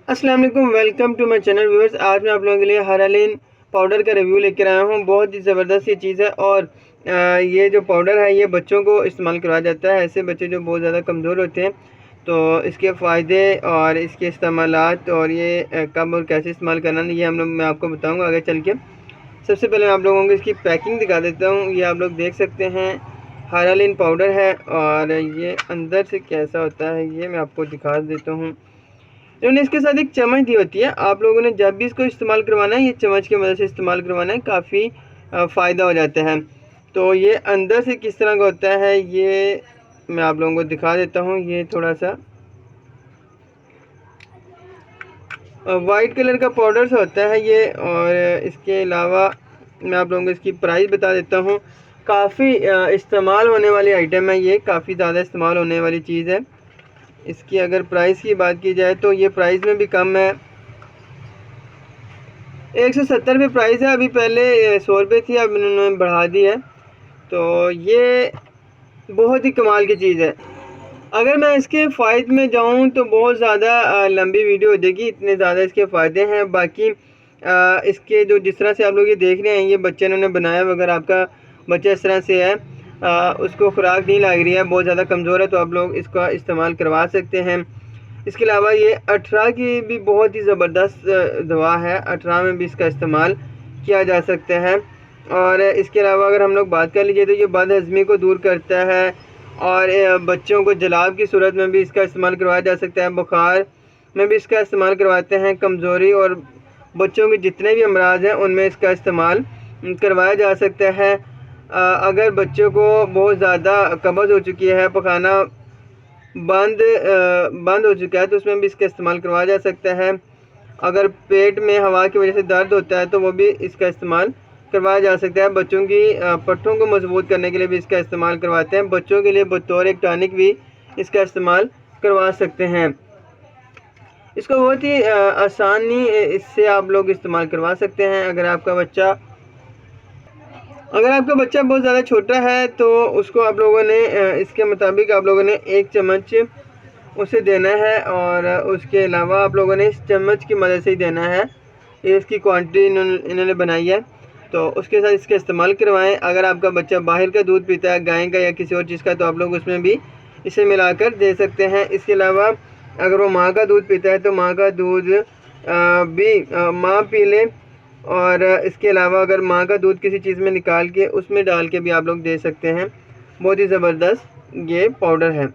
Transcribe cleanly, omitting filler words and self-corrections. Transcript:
अस्सलाम वालेकुम, welcome to my channel viewers. आज मैं आप लोगों के लिए हारालिन पाउडर का रिव्यू लेकर आया हूँ। बहुत ही ज़बरदस्त ये चीज़ है और ये जो पाउडर है ये बच्चों को इस्तेमाल करवाया जाता है। ऐसे बच्चे जो बहुत ज़्यादा कमज़ोर होते हैं, तो इसके फ़ायदे और इसके इस्तेमालात और ये कब और कैसे इस्तेमाल करना ये मैं आपको बताऊँगा आगे चल के। सबसे पहले मैं आप लोगों को इसकी पैकिंग दिखा देता हूँ। ये आप लोग देख सकते हैं हारालिन पाउडर है और ये अंदर से कैसा होता है ये मैं आपको दिखा देता हूँ। इन्होंने इसके साथ एक चम्मच दी होती है। आप लोगों ने जब भी इसको इस्तेमाल करवाना है ये चम्मच की मदद से इस्तेमाल करवाना है, काफ़ी फ़ायदा हो जाता है। तो ये अंदर से किस तरह का होता है ये मैं आप लोगों को दिखा देता हूँ। ये थोड़ा सा वाइट कलर का पाउडर सा होता है ये। और इसके अलावा मैं आप लोगों को इसकी प्राइस बता देता हूँ। काफ़ी इस्तेमाल होने वाली आइटम है ये, काफ़ी ज़्यादा इस्तेमाल होने वाली चीज़ है। इसकी अगर प्राइस की बात की जाए तो ये प्राइस में भी कम है, 170 रुपये प्राइस है। अभी पहले 100 रुपये थी, अब इन्होंने बढ़ा दी है। तो ये बहुत ही कमाल की चीज़ है। अगर मैं इसके फ़ायदे में जाऊं तो बहुत ज़्यादा लंबी वीडियो हो जाएगी, इतने ज़्यादा इसके फ़ायदे हैं। बाकी इसके जो जिस तरह से आप लोग ये देख रहे हैं ये बच्चे इन्होंने बनाया, अगर आपका बच्चा इस तरह से है उसको खुराक नहीं लग रही है, बहुत ज़्यादा कमज़ोर है, तो आप लोग इसका इस्तेमाल करवा सकते हैं। इसके अलावा ये 18 की भी बहुत ही ज़बरदस्त दवा है, 18 में भी इसका इस्तेमाल किया जा सकता है। और इसके अलावा अगर हम लोग बात कर लीजिए तो ये बदहज़मी को दूर करता है और बच्चों को जलाब की सूरत में भी इसका इस्तेमाल करवाया जा सकता है। बुखार में भी इसका इस्तेमाल करवाते हैं, कमज़ोरी और बच्चों के जितने भी अमराज हैं उनमें इसका इस्तेमाल करवाया जा सकता है। अगर बच्चों को बहुत ज़्यादा कब्ज़ हो चुकी है, पखाना बंद हो चुका है, तो उसमें भी इसका इस्तेमाल करवाया जा सकता है। अगर पेट में हवा की वजह से दर्द होता है तो वो भी इसका इस्तेमाल करवाया जा सकता है। बच्चों की पट्टों को मजबूत करने के लिए भी इसका इस्तेमाल करवाते हैं। बच्चों के लिए बतौर एक टॉनिक भी इसका इस्तेमाल करवा सकते हैं। इसको बहुत ही आसानी इससे आप लोग इस्तेमाल करवा सकते हैं। अगर आपका बच्चा बहुत ज़्यादा छोटा है तो उसको आप लोगों ने इसके मुताबिक आप लोगों ने 1 चम्मच उसे देना है और उसके अलावा आप लोगों ने इस चम्मच की मदद से ही देना है। ये इसकी क्वांटिटी इन्होंने बनाई है, तो उसके साथ इसका इस्तेमाल करवाएं। अगर आपका बच्चा बाहर का दूध पीता है, गाय का या किसी और चीज़ का, तो आप लोग उसमें भी इसे मिलाकर दे सकते हैं। इसके अलावा अगर वो माँ का दूध पीता है तो माँ का दूध भी माँ पी ले। और इसके अलावा अगर माँ का दूध किसी चीज़ में निकाल के उसमें डाल के भी आप लोग दे सकते हैं। बहुत ही ज़बरदस्त ये पाउडर है।